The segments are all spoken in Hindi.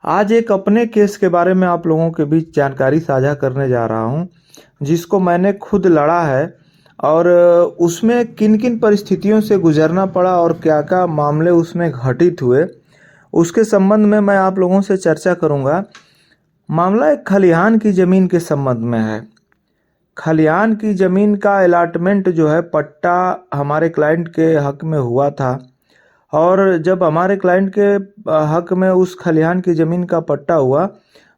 आज एक अपने केस के बारे में आप लोगों के बीच जानकारी साझा करने जा रहा हूँ, जिसको मैंने खुद लड़ा है और उसमें किन-किन परिस्थितियों से गुज़रना पड़ा और क्या-क्या मामले उसमें घटित हुए, उसके संबंध में मैं आप लोगों से चर्चा करूँगा। मामला एक खलिहान की ज़मीन के संबंध में है। खलिहान की ज़मीन का अलॉटमेंट जो है पट्टा हमारे क्लाइंट के हक में हुआ था और जब हमारे क्लाइंट के हक में उस खलिहान की ज़मीन का पट्टा हुआ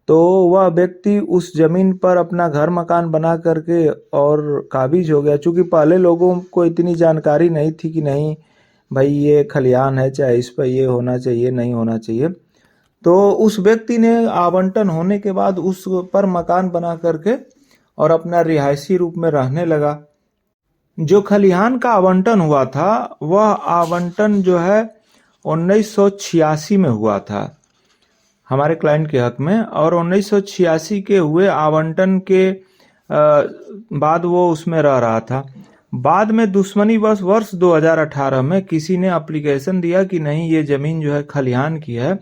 तो वह व्यक्ति उस ज़मीन पर अपना घर मकान बना करके और काबिज हो गया। चूँकि पहले लोगों को इतनी जानकारी नहीं थी कि नहीं भाई ये खलिहान है, चाहे इस पर ये होना चाहिए, नहीं होना चाहिए। तो उस व्यक्ति ने आवंटन होने के बाद उस पर मकान बना करके और अपना रिहायशी रूप में रहने लगा। जो खलिहान का आवंटन हुआ था वह आवंटन जो है 1986 में हुआ था हमारे क्लाइंट के हक में, और 1986 के हुए आवंटन के बाद वो उसमें रह रहा था। बाद में दुश्मनी वर्ष 2018 में किसी ने एप्लीकेशन दिया कि नहीं ये ज़मीन जो है खलिहान की है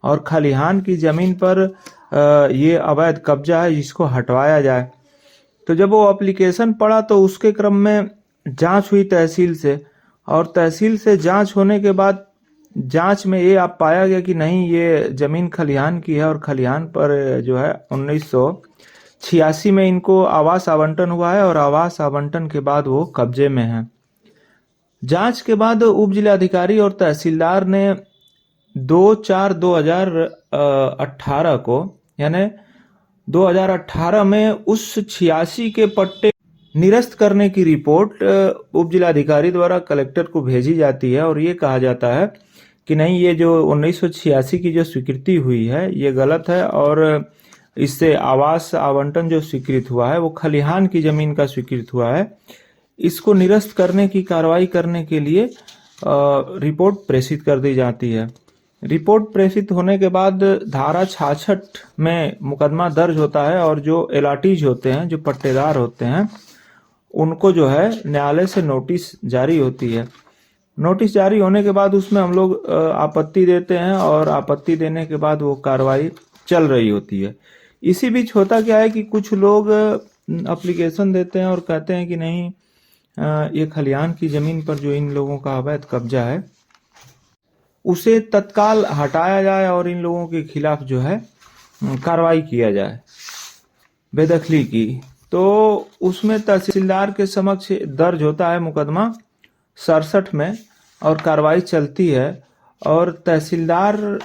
और खलिहान की ज़मीन पर ये अवैध कब्जा है, जिसको हटवाया जाए। तो जब वो एप्लीकेशन पड़ा तो उसके क्रम में जांच हुई तहसील से, और तहसील से जांच होने के बाद जांच में ये आप पाया गया कि नहीं ये ज़मीन खलिहान की है और खलिहान पर जो है 1986 में इनको आवास आवंटन हुआ है और आवास आवंटन के बाद वो कब्जे में है। जांच के बाद उप जिलाधिकारी और तहसीलदार ने 2/4/2018 को यानी 2018 में उस 86 के पट्टे निरस्त करने की रिपोर्ट उप जिलाधिकारी द्वारा कलेक्टर को भेजी जाती है और ये कहा जाता है कि नहीं ये जो 1986 की जो स्वीकृति हुई है ये गलत है और इससे आवास आवंटन जो स्वीकृत हुआ है वो खलिहान की ज़मीन का स्वीकृत हुआ है। इसको निरस्त करने की कार्रवाई करने के लिए रिपोर्ट प्रेषित कर दी जाती है। रिपोर्ट प्रेषित होने के बाद धारा 66 में मुकदमा दर्ज होता है और जो एलाटीज होते हैं, जो पट्टेदार होते हैं, उनको जो है न्यायालय से नोटिस जारी होती है। नोटिस जारी होने के बाद उसमें हम लोग आपत्ति देते हैं और आपत्ति देने के बाद वो कार्रवाई चल रही होती है। इसी बीच होता क्या है कि कुछ लोग एप्लीकेशन देते हैं और कहते हैं कि नहीं ये खलिहान की ज़मीन पर जो इन लोगों का अवैध कब्जा है उसे तत्काल हटाया जाए और इन लोगों के खिलाफ जो है कार्रवाई किया जाए, बेदखली की। तो उसमें तहसीलदार के समक्ष दर्ज होता है मुकदमा 67 में और कार्रवाई चलती है। और तहसीलदार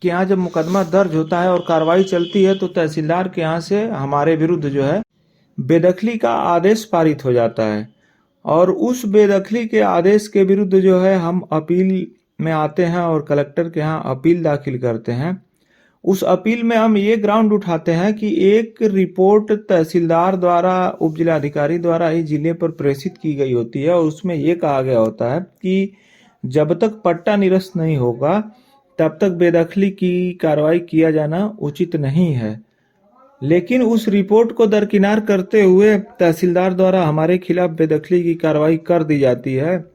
के यहाँ जब मुकदमा दर्ज होता है और कार्रवाई चलती है तो तहसीलदार के यहाँ से हमारे विरुद्ध जो है बेदखली का आदेश पारित हो जाता है और उस बेदखली के आदेश के विरुद्ध जो है हम अपील में आते हैं और कलेक्टर के यहाँ अपील दाखिल करते हैं। उस अपील में हम ये ग्राउंड उठाते हैं कि एक रिपोर्ट तहसीलदार द्वारा उप जिलाधिकारी द्वारा ही जिले पर प्रेषित की गई होती है और उसमें ये कहा गया होता है कि जब तक पट्टा निरस्त नहीं होगा तब तक बेदखली की कार्रवाई किया जाना उचित नहीं है। लेकिन उस रिपोर्ट को दरकिनार करते हुए तहसीलदार द्वारा हमारे खिलाफ बेदखली की कार्रवाई कर दी जाती है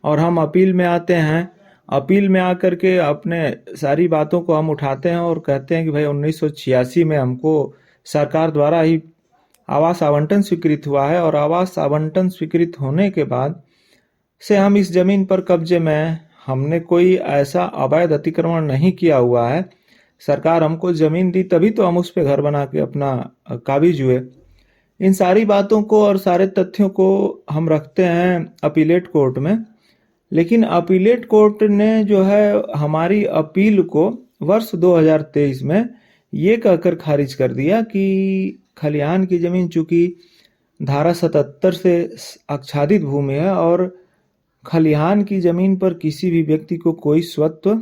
और हम अपील में आते हैं। अपील में आकर के अपने सारी बातों को हम उठाते हैं और कहते हैं कि भाई 1986 में हमको सरकार द्वारा ही आवास आवंटन स्वीकृत हुआ है और आवास आवंटन स्वीकृत होने के बाद से हम इस ज़मीन पर कब्जे में हैं। हमने कोई ऐसा अवैध अतिक्रमण नहीं किया हुआ है। सरकार हमको ज़मीन दी तभी तो हम उस पर घर बना के अपना काबिज हुए। इन सारी बातों को और सारे तथ्यों को हम रखते हैं अपीलेट कोर्ट में, लेकिन अपीलेट कोर्ट ने जो है हमारी अपील को वर्ष 2023 में ये कहकर खारिज कर दिया कि खलिहान की ज़मीन चूँकि धारा 77 से आच्छादित भूमि है और खलिहान की ज़मीन पर किसी भी व्यक्ति को कोई स्वत्व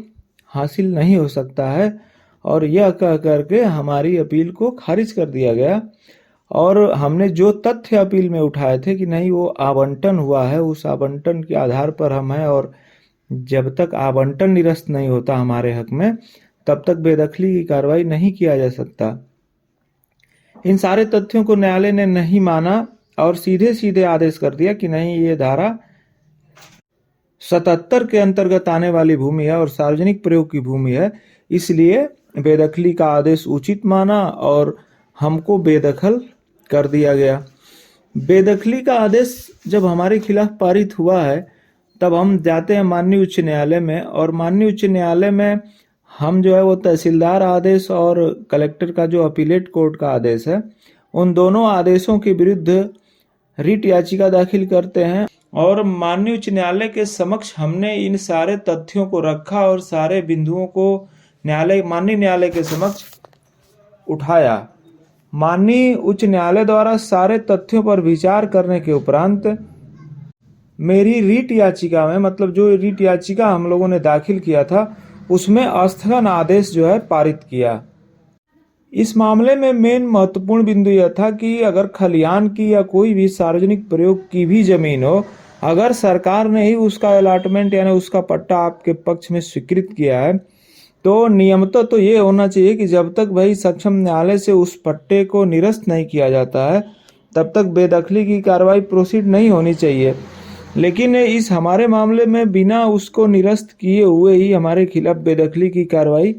हासिल नहीं हो सकता है, और यह कह करके हमारी अपील को खारिज कर दिया गया। और हमने जो तथ्य अपील में उठाए थे कि नहीं वो आवंटन हुआ है, उस आवंटन के आधार पर हम हैं और जब तक आवंटन निरस्त नहीं होता हमारे हक में तब तक बेदखली की कार्रवाई नहीं किया जा सकता। इन सारे तथ्यों को न्यायालय ने नहीं माना और सीधे सीधे आदेश कर दिया कि नहीं ये धारा 77 के अंतर्गत आने वाली भूमि है और सार्वजनिक प्रयोग की भूमि है, इसलिए बेदखली का आदेश उचित माना और हमको बेदखल कर दिया गया। बेदखली का आदेश जब हमारे खिलाफ पारित हुआ है तब हम जाते हैं माननीय उच्च न्यायालय में, और माननीय उच्च न्यायालय में हम जो है वो तहसीलदार आदेश और कलेक्टर का जो अपीलेट कोर्ट का आदेश है, उन दोनों आदेशों के विरुद्ध रिट याचिका दाखिल करते हैं। और माननीय उच्च न्यायालय के समक्ष हमने इन सारे तथ्यों को रखा और सारे बिंदुओं को माननीय न्यायालय के समक्ष उठाया। माननीय उच्च न्यायालय द्वारा सारे तथ्यों पर विचार करने के उपरांत मेरी रिट याचिका में, मतलब जो रिट याचिका हम लोगों ने दाखिल किया था, उसमें स्थगन आदेश जो है पारित किया। इस मामले में मेन महत्वपूर्ण बिंदु यह था कि अगर खलिहान की या कोई भी सार्वजनिक प्रयोग की भी जमीन हो, अगर सरकार ने ही उसका अलॉटमेंट यानी उसका पट्टा आपके पक्ष में स्वीकृत किया है, तो नियमतः तो ये होना चाहिए कि जब तक भाई सक्षम न्यायालय से उस पट्टे को निरस्त नहीं किया जाता है तब तक बेदखली की कार्रवाई प्रोसीड नहीं होनी चाहिए। लेकिन इस हमारे मामले में बिना उसको निरस्त किए हुए ही हमारे खिलाफ बेदखली की कार्रवाई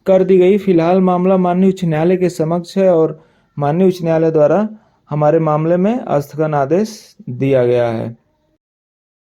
कर दी गई। फिलहाल मामला माननीय उच्च न्यायालय के समक्ष है और माननीय उच्च न्यायालय द्वारा हमारे मामले में स्थगन आदेश दिया गया है।